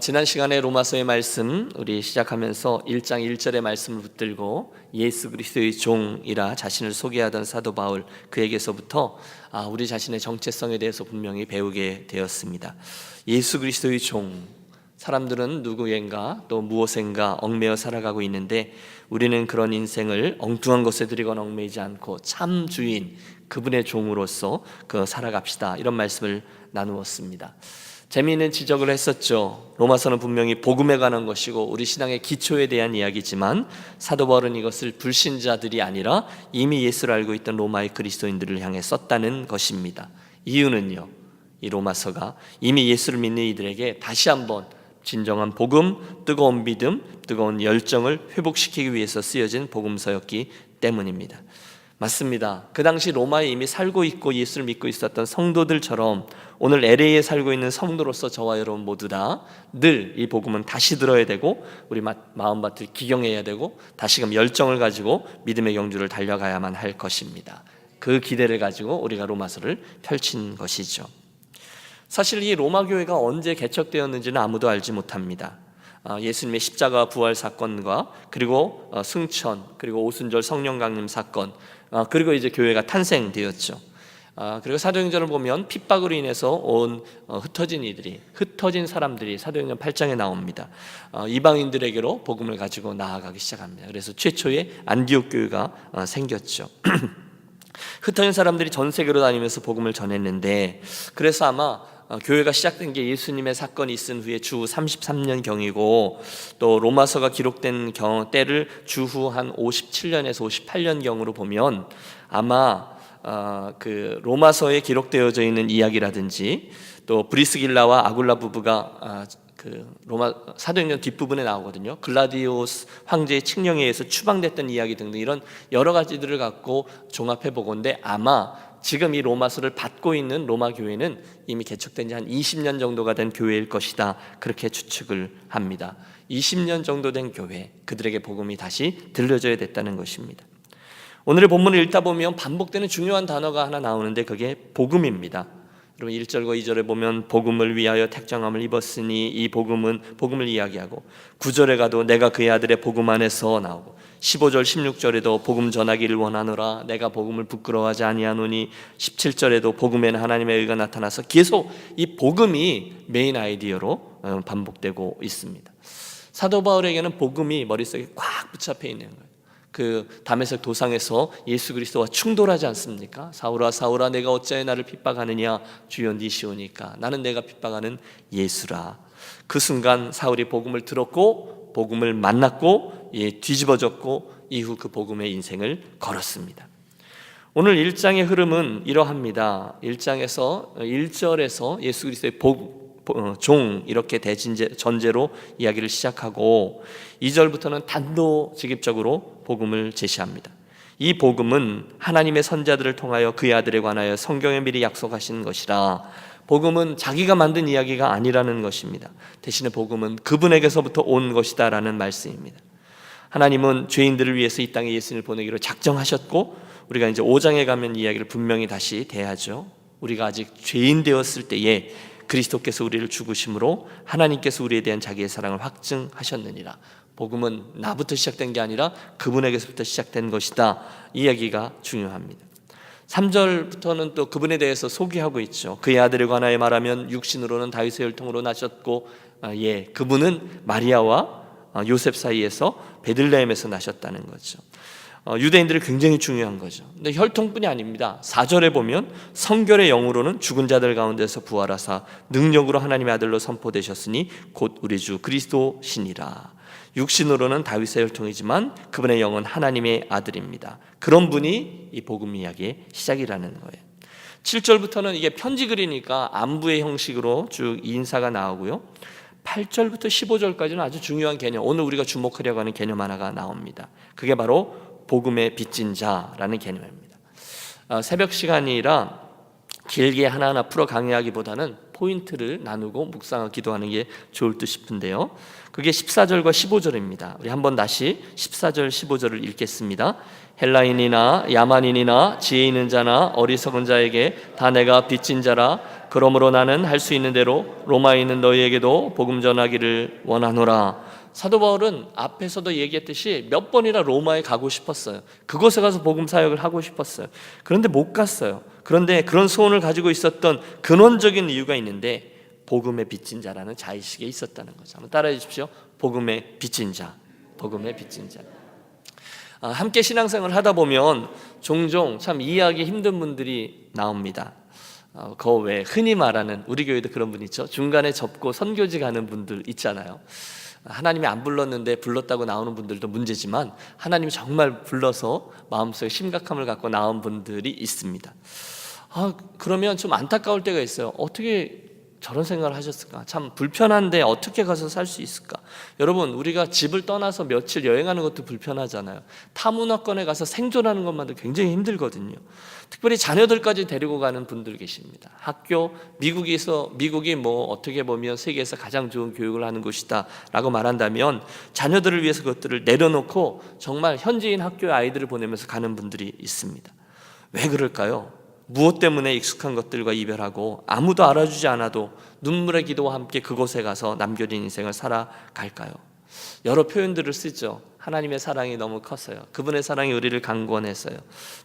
지난 시간에 로마서의 말씀 우리 시작하면서 1장 1절의 말씀을 붙들고 예수 그리스도의 종이라 자신을 소개하던 사도 바울 그에게서부터 우리 자신의 정체성에 대해서 분명히 배우게 되었습니다. 예수 그리스도의 종, 사람들은 누구인가 또 무엇인가 얽매여 살아가고 있는데 우리는 그런 인생을 엉뚱한 것에 들이거나 얽매이지 않고 참 주인 그분의 종으로서 살아갑시다, 이런 말씀을 나누었습니다. 재미있는 지적을 했었죠. 로마서는 분명히 복음에 관한 것이고 우리 신앙의 기초에 대한 이야기지만 사도 바울은 이것을 불신자들이 아니라 이미 예수를 알고 있던 로마의 그리스도인들을 향해 썼다는 것입니다. 이유는요, 이 로마서가 이미 예수를 믿는 이들에게 다시 한번 진정한 복음, 뜨거운 믿음, 뜨거운 열정을 회복시키기 위해서 쓰여진 복음서였기 때문입니다. 맞습니다. 그 당시 로마에 이미 살고 있고 예수를 믿고 있었던 성도들처럼 오늘 LA에 살고 있는 성도로서 저와 여러분 모두 다 늘 이 복음은 다시 들어야 되고 우리 마음밭을 기경해야 되고 다시금 열정을 가지고 믿음의 경주를 달려가야만 할 것입니다. 그 기대를 가지고 우리가 로마서를 펼친 것이죠. 사실 이 로마 교회가 언제 개척되었는지는 아무도 알지 못합니다. 예수님의 십자가 부활 사건과 그리고 승천, 그리고 오순절 성령 강림 사건, 그리고 이제 교회가 탄생되었죠. 그리고 사도행전을 보면 핍박으로 인해서 온 흩어진 사람들이 사도행전 8장에 나옵니다. 이방인들에게로 복음을 가지고 나아가기 시작합니다. 그래서 최초의 안디옥 교회가 생겼죠. 흩어진 사람들이 전 세계로 다니면서 복음을 전했는데, 그래서 아마 교회가 시작된 게 예수님의 사건이 있은 후에 주후 33년경이고 또 로마서가 기록된 때를 주후 한 57년에서 58년경으로 보면 아마 그 로마서에 기록되어져 있는 이야기라든지 또 브리스길라와 아굴라 부부가 그 로마 사도행전 뒷부분에 나오거든요. 글라디오스 황제의 칙령에 의해서 추방됐던 이야기 등등 이런 여러 가지들을 갖고 종합해 보건데 아마 지금 이 로마서를 받고 있는 로마 교회는 이미 개척된 지 한 20년 정도가 된 교회일 것이다, 그렇게 추측을 합니다. 20년 정도 된 교회, 그들에게 복음이 다시 들려져야 됐다는 것입니다. 오늘의 본문을 읽다 보면 반복되는 중요한 단어가 하나 나오는데 그게 복음입니다. 여러분 1절과 2절에 보면 복음을 위하여 택정함을 입었으니 이 복음을 이야기하고 9절에 가도 내가 그의 아들의 복음 안에서 나오고 15절 16절에도 복음 전하기를 원하노라 내가 복음을 부끄러워하지 아니하노니 17절에도 복음에는 하나님의 의가 나타나서 계속 이 복음이 메인 아이디어로 반복되고 있습니다. 사도 바울에게는 복음이 머릿속에 꽉 붙잡혀 있는 거예요. 그 다메섹 도상에서 예수 그리스도와 충돌하지 않습니까? 사울아 사울아 내가 어찌하여 나를 핍박하느냐, 주여 니시오니까 나는 내가 핍박하는 예수라. 그 순간 사울이 복음을 들었고 복음을 만났고 뒤집어졌고 이후 그 복음의 인생을 걸었습니다. 오늘 1장의 흐름은 이러합니다. 1장에서 1절에서 예수 그리스도의 종 이렇게 전제로 이야기를 시작하고 2절부터는 단도직입적으로 복음을 제시합니다. 이 복음은 하나님의 선자들을 통하여 그의 아들에 관하여 성경에 미리 약속하신 것이라. 복음은 자기가 만든 이야기가 아니라는 것입니다. 대신에 복음은 그분에게서부터 온 것이다 라는 말씀입니다. 하나님은 죄인들을 위해서 이 땅에 예수님을 보내기로 작정하셨고 우리가 이제 5장에 가면 이야기를 분명히 다시 대하죠. 우리가 아직 죄인 되었을 때에 그리스도께서 우리를 죽으심으로 하나님께서 우리에 대한 자기의 사랑을 확증하셨느니라. 복음은 나부터 시작된 게 아니라 그분에게서부터 시작된 것이다. 이 이야기가 중요합니다. 3절부터는 또 그분에 대해서 소개하고 있죠. 그의 아들에 관하여 말하면 육신으로는 다윗의 혈통으로 나셨고 그분은 마리아와 요셉 사이에서 베들레헴에서 나셨다는 거죠. 유대인들이 굉장히 중요한 거죠. 근데 혈통뿐이 아닙니다. 4절에 보면 성결의 영으로는 죽은 자들 가운데서 부활하사 능력으로 하나님의 아들로 선포되셨으니 곧 우리 주 그리스도시니라. 육신으로는 다윗의 혈통이지만 그분의 영은 하나님의 아들입니다. 그런 분이 이 복음 이야기의 시작이라는 거예요. 7절부터는 이게 편지 글이니까 안부의 형식으로 쭉 인사가 나오고요. 8절부터 15절까지는 아주 중요한 개념, 오늘 우리가 주목하려고 하는 개념 하나가 나옵니다. 그게 바로 복음의 빚진 자라는 개념입니다. 새벽 시간이라 길게 하나하나 풀어 강의하기보다는 포인트를 나누고 묵상하고 기도하는 게 좋을 듯 싶은데요. 그게 14절과 15절입니다. 우리 한번 다시 14절 15절을 읽겠습니다. 헬라인이나 야만인이나 지혜 있는 자나 어리석은 자에게 다 내가 빚진 자라. 그러므로 나는 할 수 있는 대로 로마에 있는 너희에게도 복음 전하기를 원하노라. 사도 바울은 앞에서도 얘기했듯이 몇 번이나 로마에 가고 싶었어요. 그곳에 가서 복음 사역을 하고 싶었어요. 그런데 못 갔어요. 그런데 그런 소원을 가지고 있었던 근원적인 이유가 있는데, 복음의 빚진 자라는 자의식에 있었다는 거죠. 한번 따라해 주십시오. 복음의 빚진 자, 복음의 빚진 자. 함께 신앙생활을 하다 보면 종종 참 이해하기 힘든 분들이 나옵니다. 그 외에 흔히 말하는, 우리 교회도 그런 분 있죠. 중간에 접고 선교지 가는 분들 있잖아요. 하나님이 안 불렀는데 불렀다고 나오는 분들도 문제지만, 하나님이 정말 불러서 마음속에 심각함을 갖고 나온 분들이 있습니다. 그러면 좀 안타까울 때가 있어요. 어떻게 저런 생각을 하셨을까? 참 불편한데 어떻게 가서 살 수 있을까? 여러분, 우리가 집을 떠나서 며칠 여행하는 것도 불편하잖아요. 타문화권에 가서 생존하는 것만도 굉장히 힘들거든요. 특별히 자녀들까지 데리고 가는 분들 계십니다. 학교, 미국이 뭐 어떻게 보면 세계에서 가장 좋은 교육을 하는 곳이다 라고 말한다면, 자녀들을 위해서 그것들을 내려놓고 정말 현지인 학교에 아이들을 보내면서 가는 분들이 있습니다. 왜 그럴까요? 무엇 때문에 익숙한 것들과 이별하고 아무도 알아주지 않아도 눈물의 기도와 함께 그곳에 가서 남겨진 인생을 살아갈까요? 여러 표현들을 쓰죠. 하나님의 사랑이 너무 컸어요. 그분의 사랑이 우리를 강권했어요.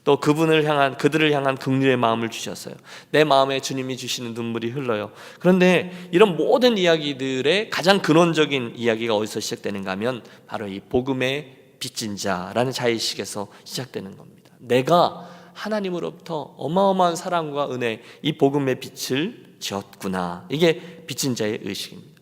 또 그들을 향한 긍휼의 마음을 주셨어요. 내 마음에 주님이 주시는 눈물이 흘러요. 그런데 이런 모든 이야기들의 가장 근원적인 이야기가 어디서 시작되는가 하면 바로 이 복음의 빚진 자라는 자의식에서 시작되는 겁니다. 내가 하나님으로부터 어마어마한 사랑과 은혜, 이 복음의 빛을 지었구나. 이게 빚진 자의 의식입니다.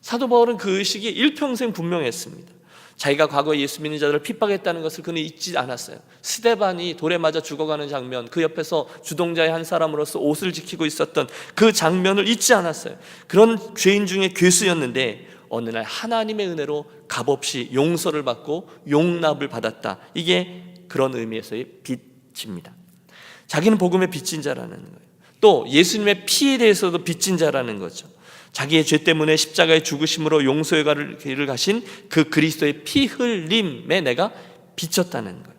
사도 바울은 그 의식이 일평생 분명했습니다. 자기가 과거에 예수 믿는 자들을 핍박했다는 것을 그는 잊지 않았어요. 스데반이 돌에 맞아 죽어가는 장면, 그 옆에서 주동자의 한 사람으로서 옷을 지키고 있었던 그 장면을 잊지 않았어요. 그런 죄인 중에 괴수였는데 어느 날 하나님의 은혜로 값없이 용서를 받고 용납을 받았다. 이게 그런 의미에서의 빚입니다. 자기는 복음의 빚진 자라는 거예요. 또 예수님의 피에 대해서도 빚진 자라는 거죠. 자기의 죄 때문에 십자가의 죽으심으로 용서의 길을 가신 그 그리스도의 피 흘림에 내가 빚졌다는 거예요.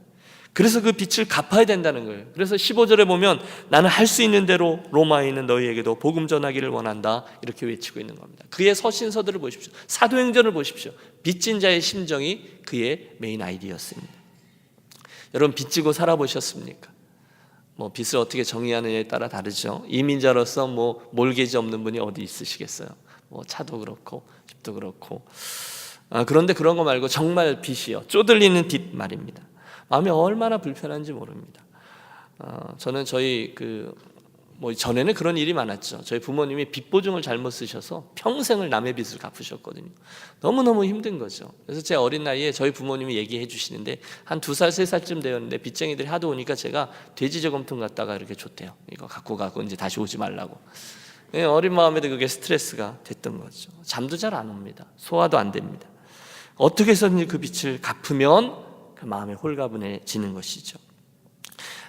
그래서 그 빚을 갚아야 된다는 거예요. 그래서 15절에 보면 나는 할 수 있는 대로 로마에 있는 너희에게도 복음 전하기를 원한다, 이렇게 외치고 있는 겁니다. 그의 서신서들을 보십시오. 사도행전을 보십시오. 빚진 자의 심정이 그의 메인 아이디어였습니다. 여러분, 빚지고 살아보셨습니까? 빚을 어떻게 정의하느냐에 따라 다르죠. 이민자로서 몰개지 없는 분이 어디 있으시겠어요? 차도 그렇고 집도 그렇고. 그런데 그런 거 말고 정말 빚이요, 쪼들리는 빚 말입니다. 마음이 얼마나 불편한지 모릅니다. 저는 저희 전에는 그런 일이 많았죠. 저희 부모님이 빚 보증을 잘못 쓰셔서 평생을 남의 빚을 갚으셨거든요. 너무너무 힘든 거죠. 그래서 제 어린 나이에 저희 부모님이 얘기해 주시는데, 한 2살, 3살쯤 되었는데 빚쟁이들이 하도 오니까 제가 돼지 저금통 갖다가 이렇게 줬대요. 이거 갖고 가고 이제 다시 오지 말라고. 어린 마음에도 그게 스트레스가 됐던 거죠. 잠도 잘 안 옵니다. 소화도 안 됩니다. 어떻게 해서든지 그 빚을 갚으면 그 마음이 홀가분해지는 것이죠.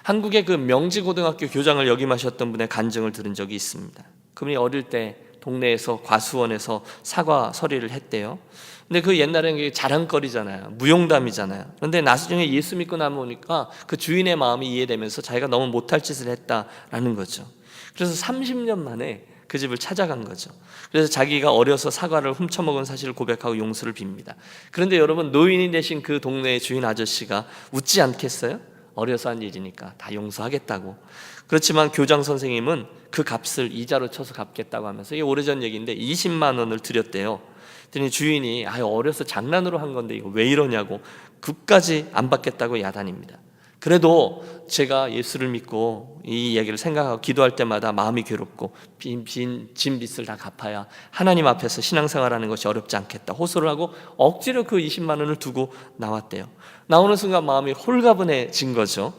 한국의 그 명지고등학교 교장을 역임하셨던 분의 간증을 들은 적이 있습니다. 그분이 어릴 때 동네에서 과수원에서 사과 서리를 했대요. 근데 그 옛날에는 자랑거리잖아요. 무용담이잖아요. 그런데 나중에 예수 믿고 나오니까 그 주인의 마음이 이해되면서 자기가 너무 못할 짓을 했다라는 거죠. 그래서 30년 만에 그 집을 찾아간 거죠. 그래서 자기가 어려서 사과를 훔쳐먹은 사실을 고백하고 용서를 빕니다. 그런데 여러분, 노인이 되신 그 동네의 주인 아저씨가 웃지 않겠어요? 어려서 한 일이니까 다 용서하겠다고. 그렇지만 교장 선생님은 그 값을 이자로 쳐서 갚겠다고 하면서, 이게 오래전 얘기인데 20만 원을 드렸대요. 그랬더니 주인이 어려서 장난으로 한 건데 이거 왜 이러냐고 그까지 안 받겠다고 야단입니다. 그래도 제가 예수를 믿고 이 이야기를 생각하고 기도할 때마다 마음이 괴롭고 진 빚을 다 갚아야 하나님 앞에서 신앙생활하는 것이 어렵지 않겠다 호소를 하고 억지로 그 20만 원을 두고 나왔대요. 나오는 순간 마음이 홀가분해진 거죠.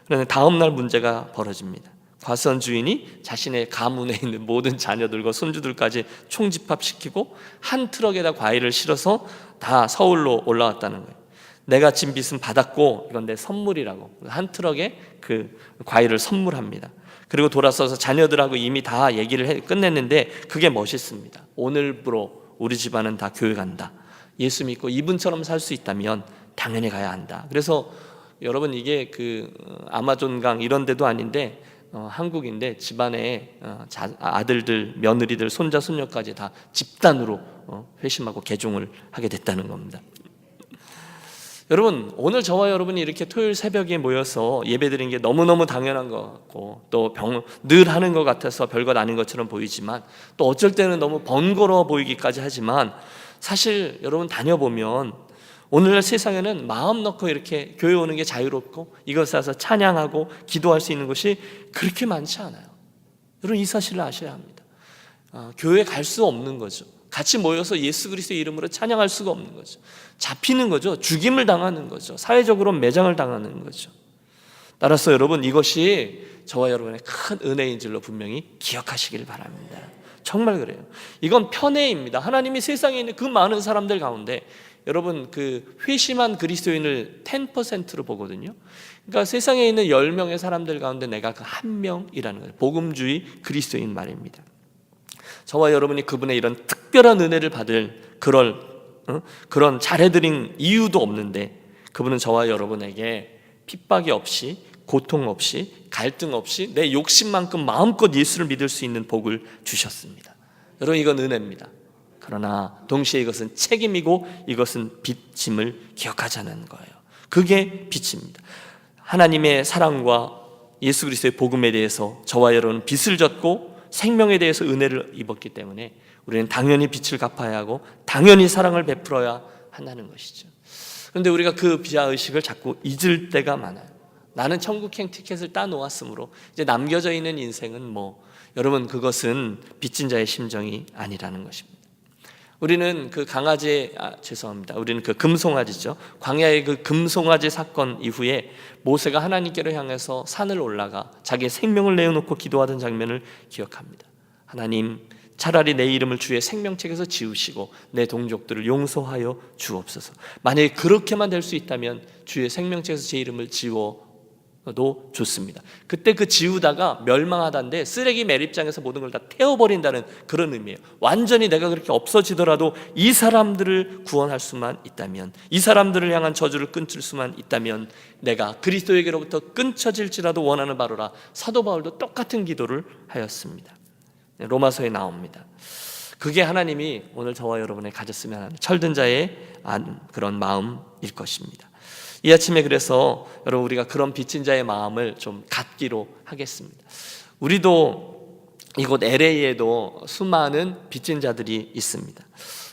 그런데 다음 날 문제가 벌어집니다. 과수원 주인이 자신의 가문에 있는 모든 자녀들과 손주들까지 총집합시키고 한 트럭에다 과일을 실어서 다 서울로 올라왔다는 거예요. 내가 진 빚은 받았고 이건 내 선물이라고 한 트럭에 그 과일을 선물합니다. 그리고 돌아서서 자녀들하고 이미 다 얘기를 끝냈는데 그게 멋있습니다. 오늘부로 우리 집안은 다 교회 간다. 예수 믿고 이분처럼 살 수 있다면 당연히 가야 한다. 그래서 여러분, 이게 그 아마존강 이런 데도 아닌데 한국인데 집안에 아들들, 며느리들, 손자, 손녀까지 다 집단으로 회심하고 개종을 하게 됐다는 겁니다. 여러분, 오늘 저와 여러분이 이렇게 토요일 새벽에 모여서 예배드리는 게 너무너무 당연한 것 같고 또 늘 하는 것 같아서 별것 아닌 것처럼 보이지만 또 어쩔 때는 너무 번거로워 보이기까지 하지만 사실 여러분 다녀보면 오늘날 세상에는 마음 놓고 이렇게 교회 오는 게 자유롭고 이것에 와서 찬양하고 기도할 수 있는 것이 그렇게 많지 않아요. 여러분 이 사실을 아셔야 합니다. 교회 갈 수 없는 거죠. 같이 모여서 예수 그리스도의 이름으로 찬양할 수가 없는 거죠. 잡히는 거죠. 죽임을 당하는 거죠. 사회적으로 매장을 당하는 거죠. 따라서 여러분 이것이 저와 여러분의 큰 은혜인 줄로 분명히 기억하시길 바랍니다. 정말 그래요. 이건 편애입니다. 하나님이 세상에 있는 그 많은 사람들 가운데 여러분 그 회심한 그리스도인을 10%로 보거든요. 그러니까 세상에 있는 10명의 사람들 가운데 내가 그 한 명이라는 거예요. 복음주의 그리스도인 말입니다. 저와 여러분이 그분의 이런 특별한 은혜를 받을 그런 잘해드린 이유도 없는데 그분은 저와 여러분에게 핍박이 없이 고통 없이 갈등 없이 내 욕심만큼 마음껏 예수를 믿을 수 있는 복을 주셨습니다. 여러분 이건 은혜입니다. 그러나 동시에 이것은 책임이고 이것은 빚짐을 기억하자는 거예요. 그게 빚입니다. 하나님의 사랑과 예수 그리스도의 복음에 대해서 저와 여러분은 빚을 졌고 생명에 대해서 은혜를 입었기 때문에 우리는 당연히 빚을 갚아야 하고 당연히 사랑을 베풀어야 한다는 것이죠. 그런데 우리가 그 비하의식을 자꾸 잊을 때가 많아요. 나는 천국행 티켓을 따놓았으므로 이제 남겨져 있는 인생은 여러분 그것은 빚진 자의 심정이 아니라는 것입니다. 우리는 그 우리는 그 금송아지죠. 광야의 그 금송아지 사건 이후에 모세가 하나님께로 향해서 산을 올라가 자기의 생명을 내어놓고 기도하던 장면을 기억합니다. 하나님, 차라리 내 이름을 주의 생명책에서 지우시고 내 동족들을 용서하여 주옵소서. 만약에 그렇게만 될 수 있다면 주의 생명책에서 제 이름을 지워도 좋습니다. 그때 그 지우다가 멸망하다인데 쓰레기 매립장에서 모든 걸 다 태워버린다는 그런 의미예요. 완전히 내가 그렇게 없어지더라도 이 사람들을 구원할 수만 있다면, 이 사람들을 향한 저주를 끊을 수만 있다면 내가 그리스도에게로부터 끊쳐질지라도 원하는 바로라. 사도 바울도 똑같은 기도를 하였습니다. 로마서에 나옵니다. 그게 하나님이 오늘 저와 여러분의 가졌으면 하는 철든 자의 그런 마음일 것입니다. 이 아침에 그래서 여러분 우리가 그런 빚진 자의 마음을 좀 갖기로 하겠습니다. 우리도 이곳 LA에도 수많은 빚진 자들이 있습니다.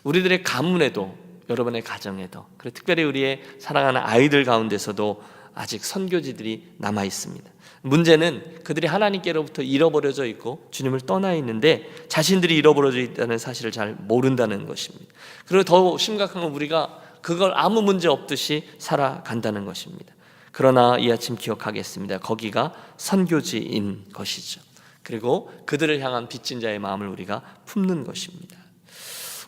우리들의 가문에도 여러분의 가정에도 그리고 특별히 우리의 사랑하는 아이들 가운데서도 아직 선교지들이 남아 있습니다. 문제는 그들이 하나님께로부터 잃어버려져 있고 주님을 떠나 있는데 자신들이 잃어버려져 있다는 사실을 잘 모른다는 것입니다. 그리고 더 심각한 건 우리가 그걸 아무 문제 없듯이 살아간다는 것입니다. 그러나 이 아침 기억하겠습니다. 거기가 선교지인 것이죠. 그리고 그들을 향한 빚진 자의 마음을 우리가 품는 것입니다.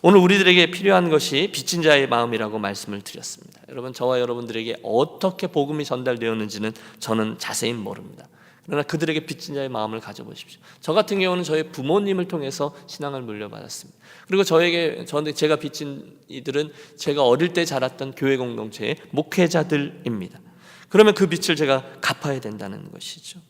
오늘 우리들에게 필요한 것이 빚진 자의 마음이라고 말씀을 드렸습니다. 여러분 저와 여러분들에게 어떻게 복음이 전달되었는지는 저는 자세히 모릅니다. 그러나 그들에게 빚진 자의 마음을 가져보십시오. 저 같은 경우는 저희 부모님을 통해서 신앙을 물려받았습니다. 그리고 제가 빚진 이들은 제가 어릴 때 자랐던 교회 공동체의 목회자들입니다. 그러면 그 빚을 제가 갚아야 된다는 것이죠.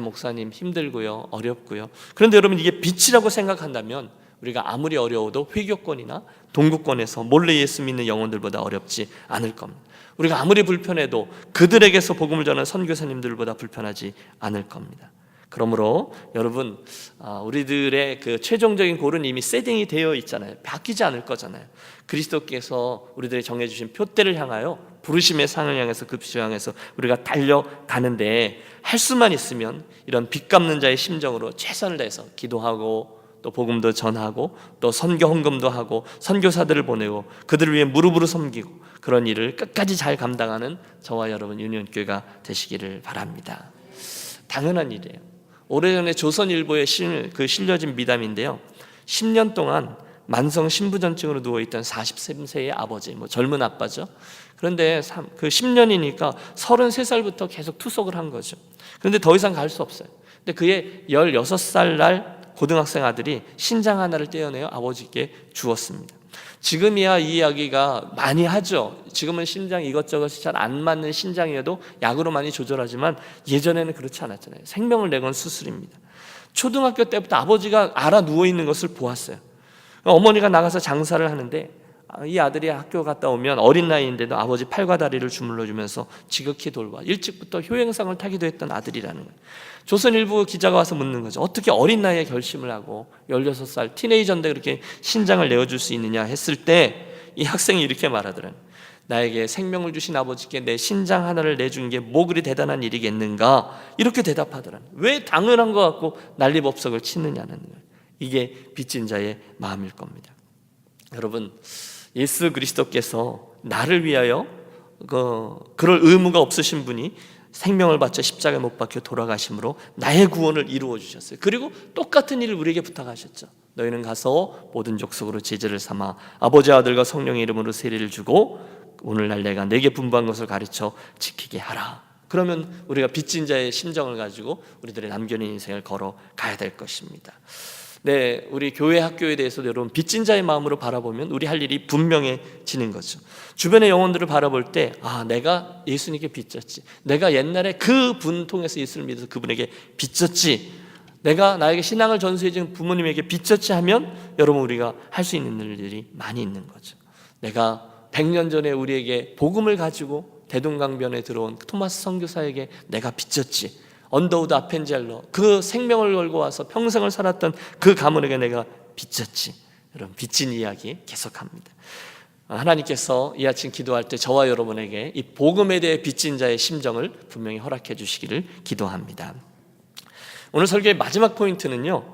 목사님 힘들고요, 어렵고요. 그런데 여러분 이게 빚이라고 생각한다면 우리가 아무리 어려워도 회교권이나 동구권에서 몰래 예수 믿는 영혼들보다 어렵지 않을 겁니다. 우리가 아무리 불편해도 그들에게서 복음을 전하는 선교사님들보다 불편하지 않을 겁니다. 그러므로 여러분 우리들의 그 최종적인 골은 이미 세팅이 되어 있잖아요. 바뀌지 않을 거잖아요. 그리스도께서 우리들이 정해주신 표대를 향하여 부르심의 상을 향해서 그 빛을 향해서 우리가 달려가는데 할 수만 있으면 이런 빚 갚는 자의 심정으로 최선을 다해서 기도하고 또 복음도 전하고 또 선교 헌금도 하고 선교사들을 보내고 그들을 위해 무릎으로 섬기고 그런 일을 끝까지 잘 감당하는 저와 여러분 유니온교회가 되시기를 바랍니다. 당연한 일이에요. 오래전에 조선일보에 실려진 미담인데요. 10년 동안 만성 신부전증으로 누워있던 43세의 아버지, 젊은 아빠죠. 그런데 그 10년이니까 33살부터 계속 투석을 한 거죠. 그런데 더 이상 갈 수 없어요. 근데 그의 16살 날 고등학생 아들이 신장 하나를 떼어내어 아버지께 주었습니다. 지금이야 이 이야기가 많이 하죠. 지금은 심장 이것저것이 잘 안 맞는 신장이어도 약으로 많이 조절하지만 예전에는 그렇지 않았잖아요. 생명을 내건 수술입니다. 초등학교 때부터 아버지가 알아 누워있는 것을 보았어요. 어머니가 나가서 장사를 하는데 이 아들이 학교 갔다 오면 어린 나이인데도 아버지 팔과 다리를 주물러주면서 지극히 돌봐 일찍부터 효행상을 타기도 했던 아들이라는 거예요. 조선일보 기자가 와서 묻는 거죠. 어떻게 어린 나이에 결심을 하고 16살 티네이저인데 그렇게 신장을 내어줄 수 있느냐 했을 때 이 학생이 이렇게 말하더라고요. 나에게 생명을 주신 아버지께 내 신장 하나를 내준 게 뭐 그리 대단한 일이겠는가, 이렇게 대답하더라고요. 왜 당연한 것 같고 난리법석을 치느냐는 거예요. 이게 빚진 자의 마음일 겁니다. 여러분, 예수 그리스도께서 나를 위하여 그럴 의무가 없으신 분이 생명을 바쳐 십자가에 못 박혀 돌아가심으로 나의 구원을 이루어 주셨어요. 그리고 똑같은 일을 우리에게 부탁하셨죠. 너희는 가서 모든 족속으로 제자를 삼아 아버지, 아들과 성령의 이름으로 세례를 주고 오늘날 내가 내게 분부한 것을 가르쳐 지키게 하라. 그러면 우리가 빚진 자의 심정을 가지고 우리들의 남겨진 인생을 걸어가야 될 것입니다. 네, 우리 교회 학교에 대해서도 여러분 빚진 자의 마음으로 바라보면 우리 할 일이 분명해지는 거죠. 주변의 영혼들을 바라볼 때 내가 예수님께 빚졌지, 내가 옛날에 그분 통해서 예수를 믿어서 그분에게 빚졌지, 내가 나에게 신앙을 전수해준 부모님에게 빚졌지 하면 여러분 우리가 할 수 있는 일들이 많이 있는 거죠. 내가 100년 전에 우리에게 복음을 가지고 대동강변에 들어온 토마스 선교사에게 내가 빚졌지, 언더우드 아펜젤러 그 생명을 걸고 와서 평생을 살았던 그 가문에게 내가 빚졌지. 여러분 빚진 이야기 계속합니다. 하나님께서 이 아침 기도할 때 저와 여러분에게 이 복음에 대해 빚진 자의 심정을 분명히 허락해 주시기를 기도합니다. 오늘 설교의 마지막 포인트는요,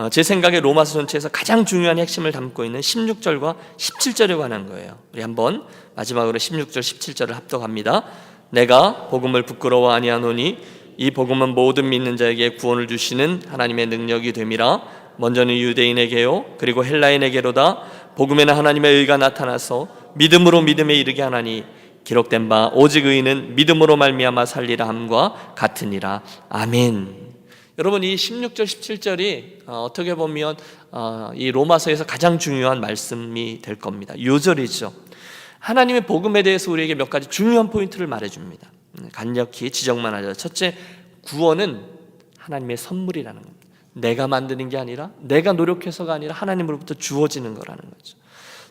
제 생각에 로마서 전체에서 가장 중요한 핵심을 담고 있는 16절과 17절에 관한 거예요. 우리 한번 마지막으로 16절 17절을 합독합니다. 내가 복음을 부끄러워 아니하노니 이 복음은 모든 믿는 자에게 구원을 주시는 하나님의 능력이 됨이라. 먼저는 유대인에게요 그리고 헬라인에게로다. 복음에는 하나님의 의가 나타나서 믿음으로 믿음에 이르게 하나니 기록된 바 오직 의인은 믿음으로 말미암아 살리라 함과 같으니라. 아멘. 여러분 이 16절 17절이 어떻게 보면 이 로마서에서 가장 중요한 말씀이 될 겁니다. 요절이죠. 하나님의 복음에 대해서 우리에게 몇 가지 중요한 포인트를 말해줍니다. 간략히 지적만 하죠. 첫째, 구원은 하나님의 선물이라는 겁니다. 내가 만드는 게 아니라, 내가 노력해서가 아니라 하나님으로부터 주어지는 거라는 거죠.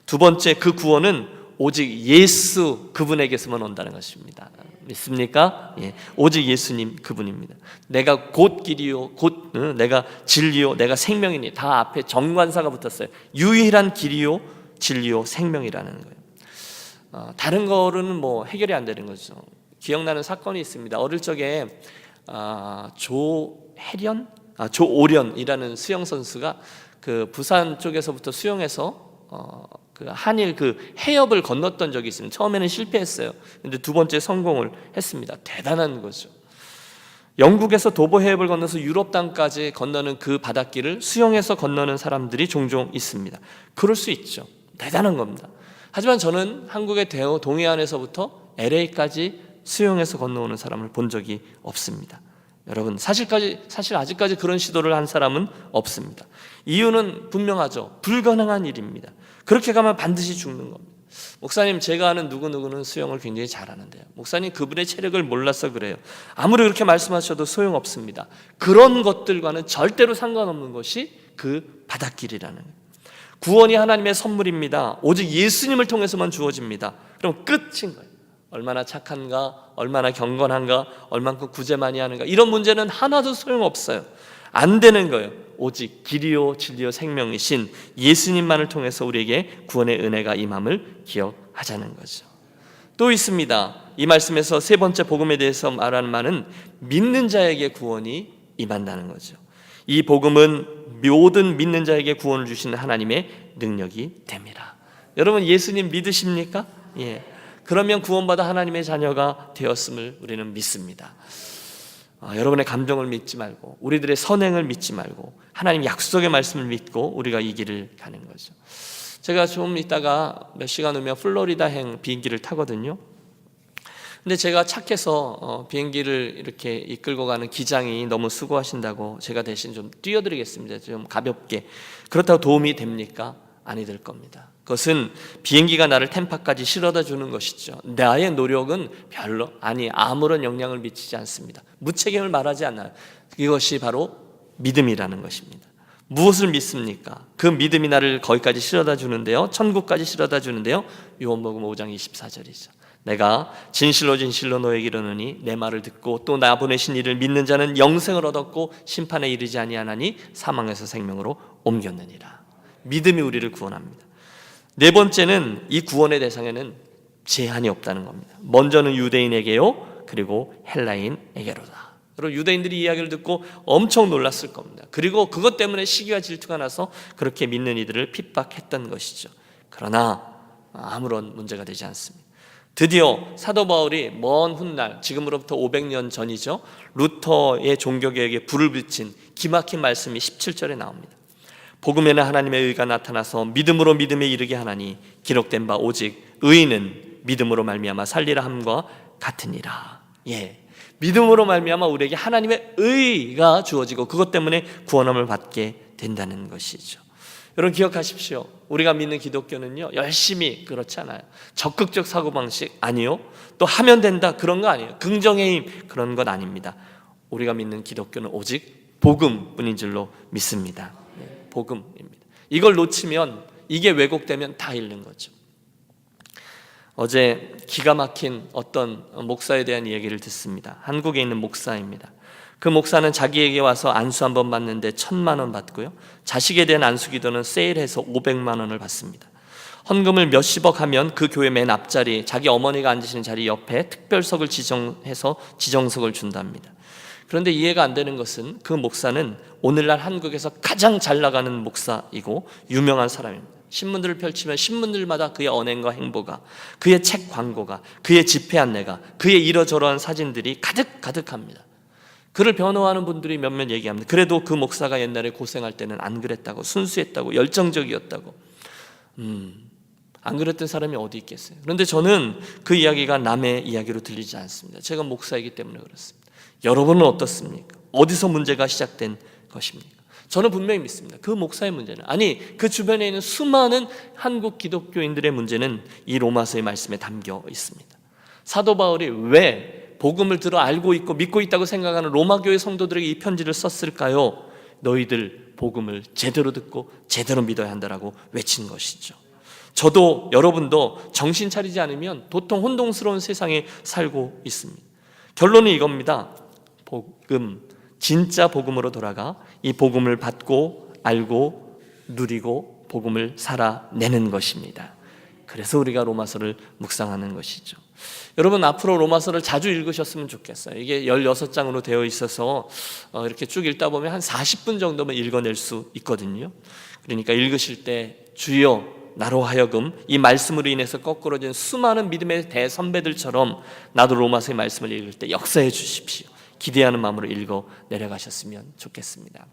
두 번째, 그 구원은 오직 예수 그분에게서만 온다는 것입니다. 믿습니까? 예, 오직 예수님 그분입니다. 내가 곧 길이요, 내가 진리요, 내가 생명이니, 다 앞에 정관사가 붙었어요. 유일한 길이요, 진리요, 생명이라는 거예요. 다른 거로는 뭐 해결이 안 되는 거죠. 기억나는 사건이 있습니다. 어릴 적에 조오련이라는 수영 선수가 그 부산 쪽에서부터 수영해서 그 한일 그 해협을 건넜던 적이 있습니다. 처음에는 실패했어요. 근데 두 번째 성공을 했습니다. 대단한 거죠. 영국에서 도보 해협을 건너서 유럽 땅까지 건너는 그 바닷길을 수영해서 건너는 사람들이 종종 있습니다. 그럴 수 있죠. 대단한 겁니다. 하지만 저는 한국의 동해안에서부터 LA까지 수영해서 건너오는 사람을 본 적이 없습니다. 여러분 사실 아직까지 그런 시도를 한 사람은 없습니다. 이유는 분명하죠. 불가능한 일입니다. 그렇게 가면 반드시 죽는 겁니다. 목사님, 제가 아는 누구누구는 수영을 굉장히 잘하는데요. 목사님, 그분의 체력을 몰라서 그래요. 아무리 그렇게 말씀하셔도 소용없습니다. 그런 것들과는 절대로 상관없는 것이 그 바닷길이라는 거예요. 구원이 하나님의 선물입니다. 오직 예수님을 통해서만 주어집니다. 그럼 끝인 거예요. 얼마나 착한가, 얼마나 경건한가, 얼만큼 구제 많이 하는가, 이런 문제는 하나도 소용없어요. 안 되는 거예요. 오직 길이요 진리요 생명이신 예수님만을 통해서 우리에게 구원의 은혜가 임함을 기억하자는 거죠. 또 있습니다. 이 말씀에서 세 번째 복음에 대해서 말하는 말은 믿는 자에게 구원이 임한다는 거죠. 이 복음은 모든 믿는 자에게 구원을 주시는 하나님의 능력이 됩니다. 여러분 예수님 믿으십니까? 예. 그러면 구원받아 하나님의 자녀가 되었음을 우리는 믿습니다. 여러분의 감정을 믿지 말고, 우리들의 선행을 믿지 말고, 하나님 약속의 말씀을 믿고 우리가 이 길을 가는 거죠. 제가 좀 있다가 몇 시간 후면 플로리다행 비행기를 타거든요. 근데 제가 착해서 비행기를 이렇게 이끌고 가는 기장이 너무 수고하신다고 제가 대신 좀 띄워드리겠습니다. 좀 가볍게. 그렇다고 도움이 됩니까? 아니 될 겁니다. 그것은 비행기가 나를 템파까지 실어다 주는 것이죠. 나의 노력은 별로 아무런 영향을 미치지 않습니다. 무책임을 말하지 않아요. 이것이 바로 믿음이라는 것입니다. 무엇을 믿습니까? 그 믿음이 나를 거기까지 실어다 주는데요, 천국까지 실어다 주는데요, 요한복음 5장 24절이죠. 내가 진실로 진실로 너에게 이르노니 내 말을 듣고 또 나 보내신 이를 믿는 자는 영생을 얻었고 심판에 이르지 아니하나니 사망에서 생명으로 옮겼느니라. 믿음이 우리를 구원합니다. 네 번째는 이 구원의 대상에는 제한이 없다는 겁니다. 먼저는 유대인에게요, 그리고 헬라인에게로다. 여러분, 유대인들이 이 이야기를 듣고 엄청 놀랐을 겁니다. 그리고 그것 때문에 시기와 질투가 나서 그렇게 믿는 이들을 핍박했던 것이죠. 그러나 아무런 문제가 되지 않습니다. 드디어 사도 바울이 먼 훗날, 지금으로부터 500년 전이죠, 루터의 종교개혁에 불을 붙인 기막힌 말씀이 17절에 나옵니다. 복음에는 하나님의 의가 나타나서 믿음으로 믿음에 이르게 하나니 기록된 바 오직 의인은 믿음으로 말미암아 살리라 함과 같으니라. 믿음으로 말미암아 우리에게 하나님의 의가 주어지고 그것 때문에 구원함을 받게 된다는 것이죠. 여러분, 기억하십시오. 우리가 믿는 기독교는요, 열심히, 그렇지 않아요. 적극적 사고방식 아니요, 또 하면 된다 그런 거 아니에요. 긍정의 힘 그런 건 아닙니다. 우리가 믿는 기독교는 오직 복음뿐인 줄로 믿습니다. 복음입니다. 이걸 놓치면, 이게 왜곡되면 다 잃는 거죠. 어제 기가 막힌 어떤 목사에 대한 이야기를 듣습니다. 한국에 있는 목사입니다. 그 목사는 자기에게 와서 안수 한번 받는데 1,000만 원 받고요, 자식에 대한 안수기도는 세일해서 500만 원을 받습니다. 헌금을 몇십억 하면 그 교회 맨 앞자리, 자기 어머니가 앉으시는 자리 옆에 특별석을 지정해서 지정석을 준답니다. 그런데 이해가 안 되는 것은 그 목사는 오늘날 한국에서 가장 잘 나가는 목사이고 유명한 사람입니다. 신문들을 펼치면 신문들마다 그의 언행과 행보가, 그의 책 광고가, 그의 집회 안내가, 그의 이러저러한 사진들이 가득합니다. 그를 변호하는 분들이 몇몇 얘기합니다. 그래도 그 목사가 옛날에 고생할 때는 안 그랬다고, 순수했다고, 열정적이었다고. 안 그랬던 사람이 어디 있겠어요. 그런데 저는 그 이야기가 남의 이야기로 들리지 않습니다. 제가 목사이기 때문에 그렇습니다. 여러분은 어떻습니까? 어디서 문제가 시작된 것입니까? 저는 분명히 믿습니다. 그 목사의 문제는, 그 주변에 있는 수많은 한국 기독교인들의 문제는 이 로마서의 말씀에 담겨 있습니다. 사도 바울이 왜 복음을 들어 알고 있고 믿고 있다고 생각하는 로마 교회 성도들에게 이 편지를 썼을까요? 너희들 복음을 제대로 듣고 제대로 믿어야 한다라고 외친 것이죠. 저도 여러분도 정신 차리지 않으면 도통 혼동스러운 세상에 살고 있습니다. 결론은 이겁니다. 진짜 복음으로 돌아가 이 복음을 받고 알고 누리고 복음을 살아내는 것입니다. 그래서 우리가 로마서를 묵상하는 것이죠. 여러분, 앞으로 로마서를 자주 읽으셨으면 좋겠어요. 이게 16장으로 되어 있어서 이렇게 쭉 읽다 보면 한 40분 정도면 읽어낼 수 있거든요. 그러니까 읽으실 때 주여 나로 하여금 이 말씀으로 인해서 거꾸러진 수많은 믿음의 대선배들처럼 나도 로마서의 말씀을 읽을 때 역사해 주십시오. 기대하는 마음으로 읽어 내려가셨으면 좋겠습니다.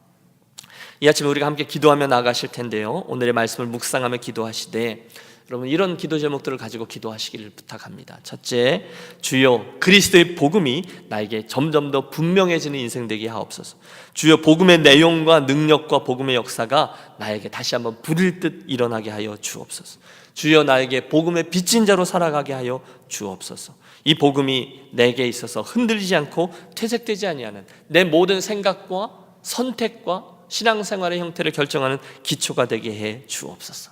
이 아침에 우리가 함께 기도하며 나아가실 텐데요, 오늘의 말씀을 묵상하며 기도하시되 여러분, 이런 기도 제목들을 가지고 기도하시기를 부탁합니다. 첫째, 주여 그리스도의 복음이 나에게 점점 더 분명해지는 인생 되게 하옵소서. 주여 복음의 내용과 능력과 복음의 역사가 나에게 다시 한번 불일 듯 일어나게 하여 주옵소서. 주여 나에게 복음의 빚진 자로 살아가게 하여 주옵소서. 이 복음이 내게 있어서 흔들리지 않고 퇴색되지 아니하는 내 모든 생각과 선택과 신앙생활의 형태를 결정하는 기초가 되게 해 주옵소서.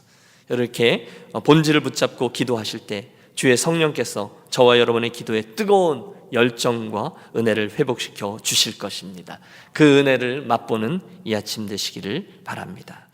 이렇게 본질을 붙잡고 기도하실 때 주의 성령께서 저와 여러분의 기도에 뜨거운 열정과 은혜를 회복시켜 주실 것입니다. 그 은혜를 맛보는 이 아침 되시기를 바랍니다.